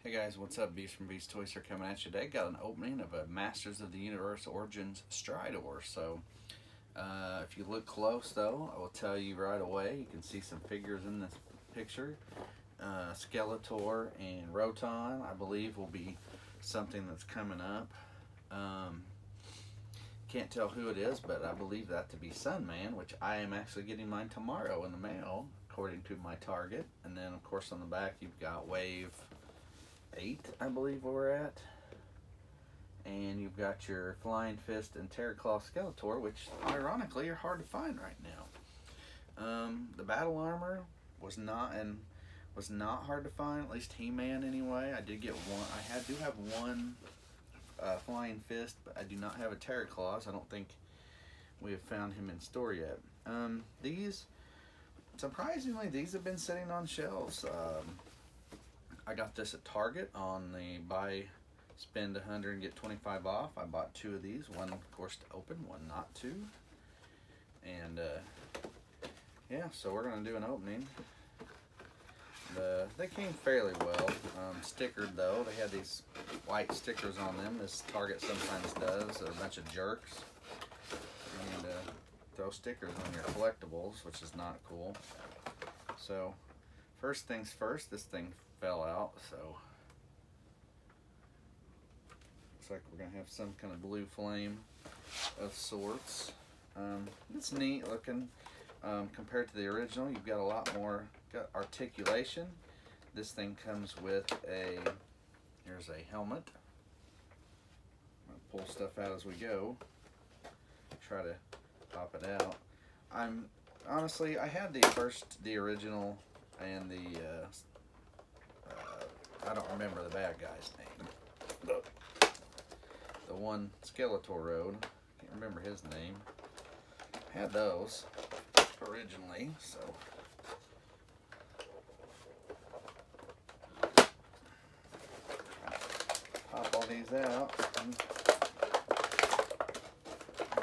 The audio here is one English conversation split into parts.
Hey guys, what's up? Beast from Beast Toys are coming at you today. Got an opening of a Masters of the Universe Origins Stridor. So, if you look close though, I will tell you right away, you can see some figures in this picture. Skeletor and Roton, I believe, will be something that's coming up. Um, can't tell who it is, but I believe that to be Sunman, which I am actually getting mine tomorrow in the mail, according to my Target. And then, of course, on the back, you've got Wave 8, I believe we're at. And you've got your Flying Fist and Terraclaw Skeletor, which ironically are hard to find right now. The battle armor was not hard to find, at least He-Man anyway. I did get one. I do have one Flying Fist, but I do not have a Terraclaw. So I don't think we have found him in store yet. These, surprisingly, these have been sitting on shelves. I got this at Target on the spend 100 and get 25 off. I bought two of these, one of course to open, one not to. And yeah, so we're going to do an opening. They came fairly well. Stickered though, they had these white stickers on them, as Target sometimes does, a bunch of jerks. And throw stickers on your collectibles, which is not cool. So, first things first, this thing fell out, so looks like we're gonna have some kind of blue flame of sorts. It's neat looking. Compared to the original, you've got a lot more articulation. This thing comes with here's a helmet. I'm gonna pull stuff out as we go, try to pop it out. Honestly, I had the original and the I don't remember the bad guy's name. The one Skeletor rode. Can't remember his name. Had those originally, so. Pop all these out.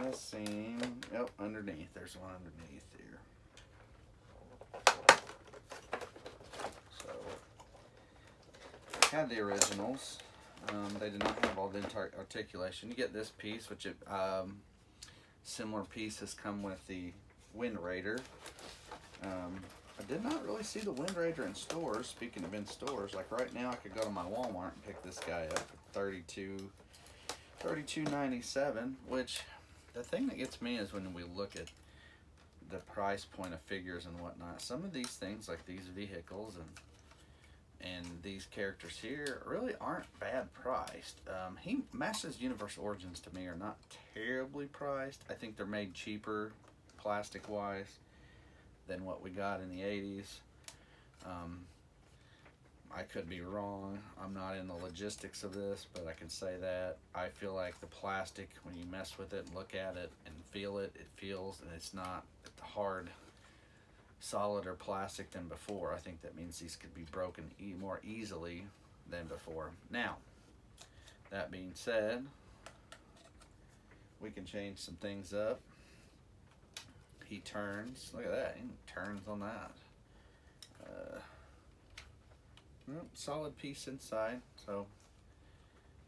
Let's see. Yep, underneath. There's one underneath here. Had the originals. They did not have all the articulation. You get this piece, which similar pieces come with the Wind Raider. I did not really see the Wind Raider in stores. Speaking of in stores, like right now, I could go to my Walmart and pick this guy up for $32.97. Which the thing that gets me is when we look at the price point of figures and whatnot. Some of these things, like these vehicles and these characters here, really aren't bad priced. Masters Universe Origins to me are not terribly priced. I think they're made cheaper plastic wise than what we got in the 80s. I could be wrong. I'm not in the logistics of this, but I can say that I feel like the plastic, when you mess with it and look at it and feel it, it feels, and it's not hard, solid or plastic than before. I think that means these could be broken more easily than before. Now, that being said, we can change some things up. He turns. Look at that. He turns on that. Solid piece inside, so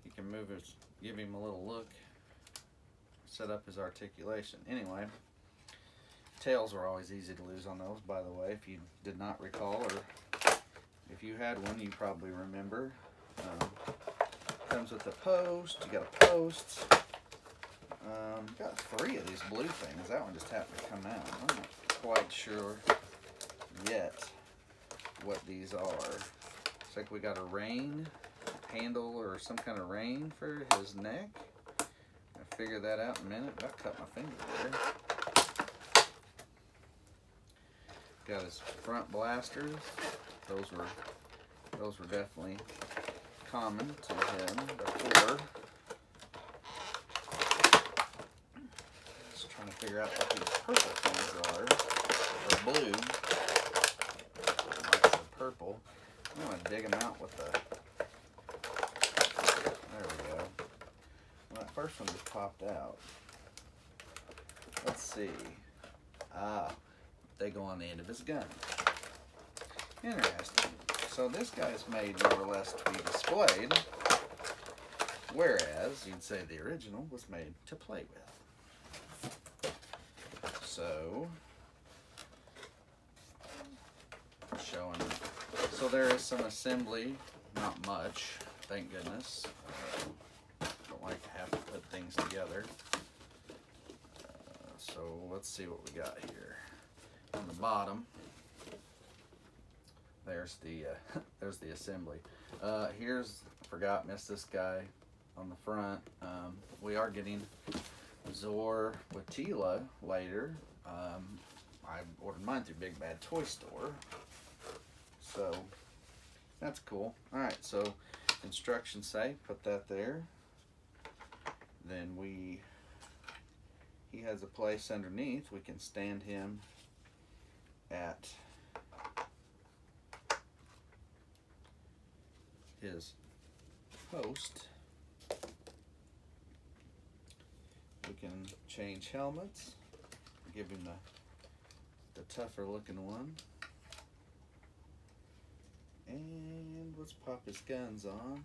you can move his, give him a little look, set up his articulation. Anyway, tails were always easy to lose on those, by the way, if you did not recall, or if you had one, you probably remember. Comes with a post. You got a post. Got 3 of these blue things. That one just happened to come out. I'm not quite sure yet what these are. Looks like we got a rein handle or some kind of rein for his neck. I'll figure that out in a minute. I cut my finger there. Got his front blasters. Those were definitely common to him before. Just trying to figure out what these purple things are, or blue. Like some purple. I'm gonna dig them out with the. There we go. Well, that first one just popped out. Let's see. They go on the end of his gun. Interesting. So this guy's made more or less to be displayed, whereas you'd say the original was made to play with. So, showing. So there is some assembly, not much, thank goodness. Don't like to have to put things together. So let's see what we got here. On the bottom, there's the assembly. Missed this guy on the front. We are getting Zor with Tila later. I ordered mine through Big Bad Toy Store. So that's cool. Alright, so instructions say put that there. Then he has a place underneath. We can stand him at his post. We can change helmets, give him the tougher looking one. And let's pop his guns on.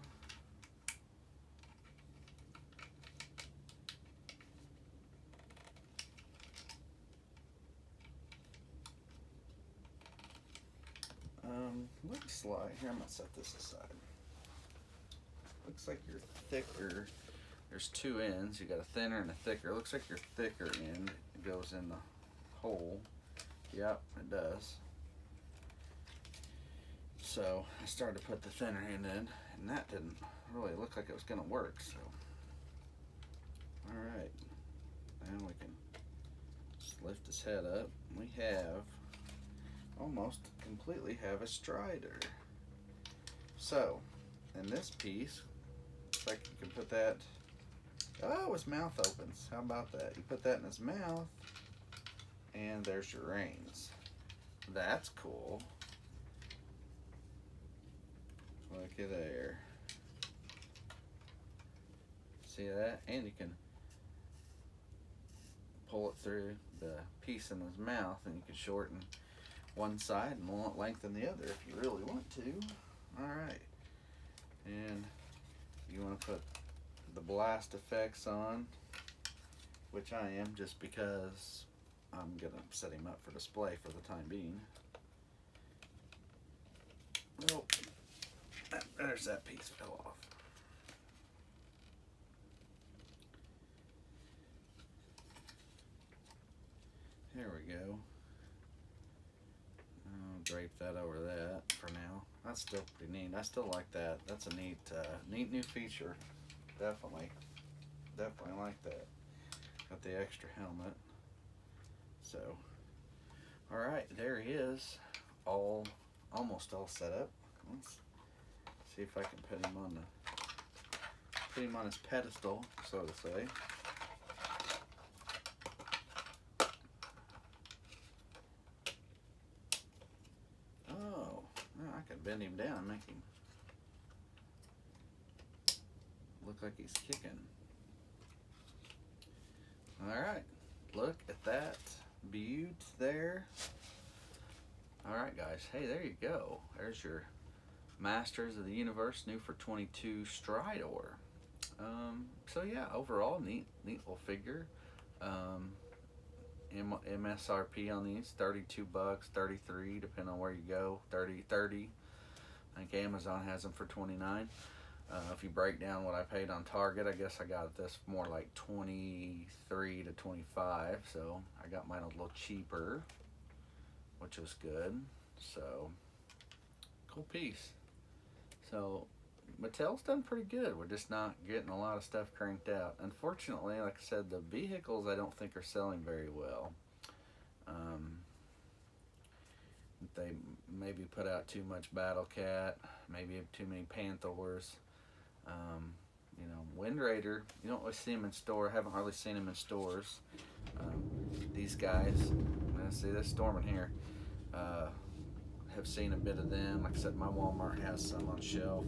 Looks like, here I'm gonna set this aside. Looks like your thicker, there's two ends. You got a thinner and a thicker. Looks like your thicker end goes in the hole. Yep, it does. So I started to put the thinner end in, and that didn't really look like it was gonna work. So, all right, now we can just lift his head up. We have almost completely have a Stridor. So, in this piece, looks like you can put that. Oh, his mouth opens. How about that? You put that in his mouth, and there's your reins. That's cool. Look at there. See that? And you can pull it through the piece in his mouth, and you can shorten one side and lengthen the other if you really want to. Alright. And you want to put the blast effects on, which I am just because I'm going to set him up for display for the time being. Oh, there's that piece fell off. There we go. I'll drape that over that for now. That's still pretty neat. I still like that. That's a neat new feature. Definitely like that. Got the extra helmet. So, all right, there he is, almost all set up. Let's see if I can put him on his pedestal, so to say. I could bend him down and make him look like he's kicking. Alright, look at that beaut there. Alright guys, hey, there you go. There's your Masters of the Universe new for 22 Stridor. So yeah, overall neat little figure. MSRP on these, $32, $33, depending on where you go, $30. I think Amazon has them for $29. If you break down what I paid on Target, I guess I got this more like $23 to $25. So I got mine a little cheaper, which was good. So cool piece. So Mattel's done pretty good. We're just not getting a lot of stuff cranked out. Unfortunately, like I said, the vehicles I don't think are selling very well. They maybe put out too much Battle Cat, maybe too many Panthers. You know, Wind Raider, you don't really see them in store. I haven't hardly seen them in stores. These guys, see this Stormin here, have seen a bit of them. Like I said, my Walmart has some on shelf.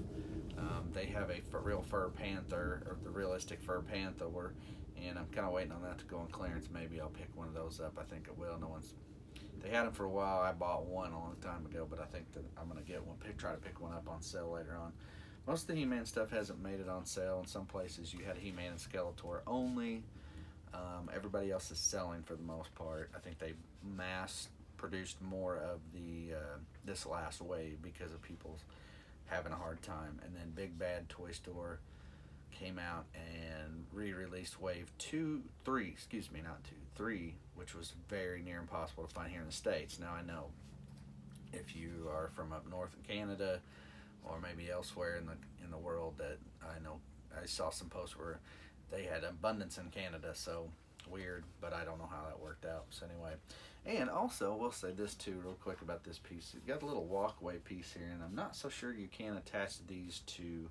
They have a real fur panther, or the realistic fur panther, and I'm kind of waiting on that to go on clearance. Maybe I'll pick one of those up. I think I will. They had them for a while. I bought one a long time ago, but I think that I'm gonna get one. Try to pick one up on sale later on. Most of the He-Man stuff hasn't made it on sale. In some places, you had He-Man and Skeletor only. Everybody else is selling for the most part. I think they mass produced more of the this last wave because of people having a hard time. And then Big Bad Toy Store came out and re-released wave 3, not 2, 3, which was very near impossible to find here in the States. Now I know if you are from up north in Canada or maybe elsewhere in the world, that I know I saw some posts where they had abundance in Canada, so weird, but I don't know how that worked out. So anyway, and also we'll say this too real quick about this piece. You've got a little walkway piece here, and I'm not so sure you can attach these to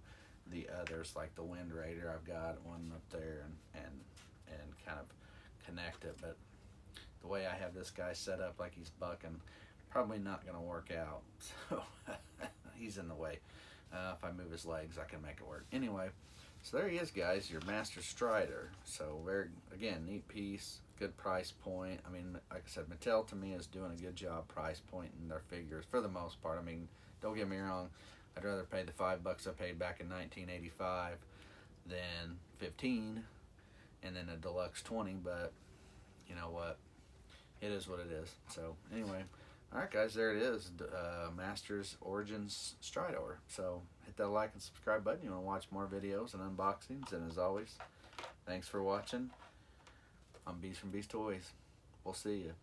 the others, like the Wind Raider. I've got one up there and kind of connect it, but the way I have this guy set up, like he's bucking, probably not going to work out. So he's in the way. If I move his legs, I can make it work. Anyway, so there he is, guys, your Master Stridor. So very, again, neat piece, good price point. I mean, like I said, Mattel to me is doing a good job price pointing their figures for the most part. I mean, don't get me wrong, I'd rather pay the $5 I paid back in 1985 than 15 and then a deluxe 20, but you know what? It is what it is. So anyway, all right, guys, there it is, Masters Origins Stridor. So hit that like and subscribe button. You want to watch more videos and unboxings, and as always, thanks for watching. I'm Beast from Beast Toys. We'll see you.